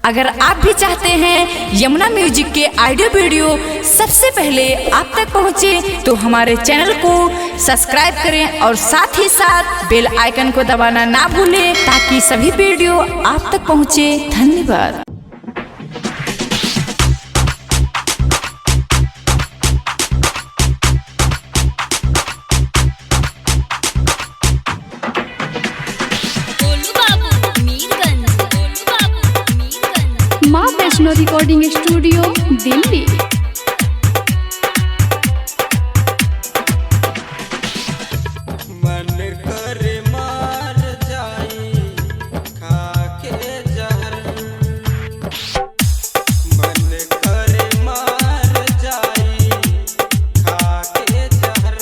अगर आप भी चाहते हैं यमुना म्यूजिक के ऑडियो वीडियो सबसे पहले आप तक पहुंचे, तो हमारे चैनल को सब्सक्राइब करें और साथ ही साथ बेल आइकन को दबाना ना भूलें, ताकि सभी वीडियो आप तक पहुंचे। धन्यवाद। माँ वैष्णो रिकॉर्डिंग स्टूडियो दिल्ली। मन करे मार जाई खाके जहर, मन करे मार जाई खाके जहर,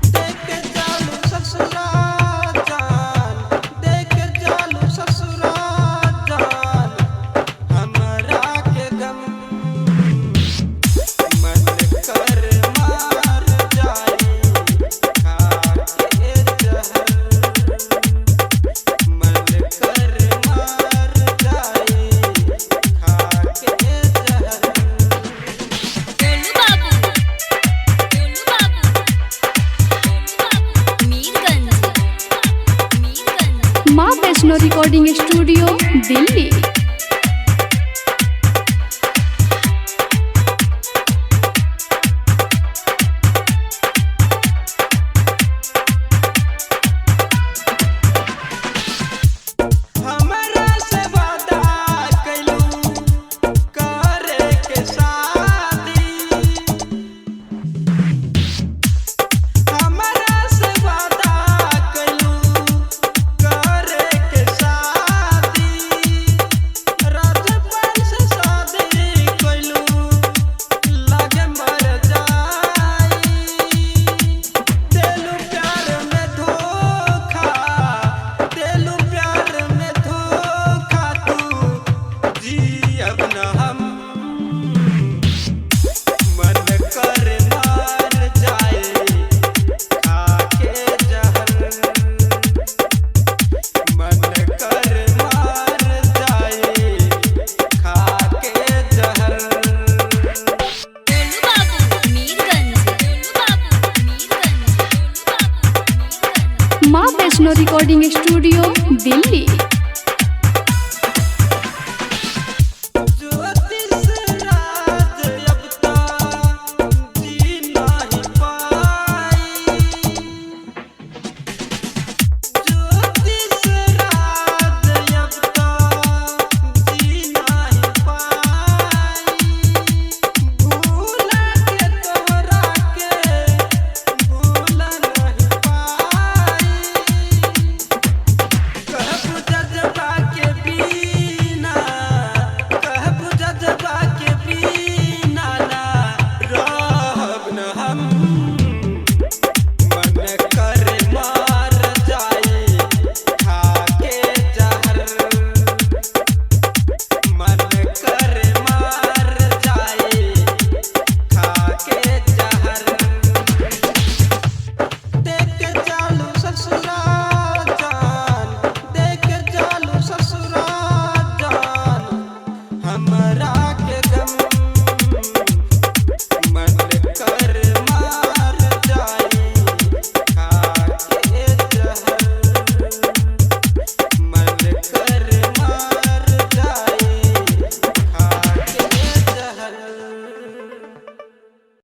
देख जालू ससुरा जान, देख जालू ससुरा जान, हमरा के गम। मन कर मार जाई खाके जहर, मन कर मार जाई खाके जहर। माँ वैष्णो रिकॉर्डिंग स्टूडियो दिल्ली। हमरा से वादा कइलू करे के शादी, हमरा से वादा कइलू करे के शादी, राजपाल से शादी कइलू लागे मर जाई, देलू प्यार में धोखा, देलू प्यार में धोखा, तू जियब न हम। मन कर मार जाए खाके जहर, मन कर मार जाए खाके जहर। माँ वैष्णो रिकॉर्डिंग स्टूडियो दिल्ली।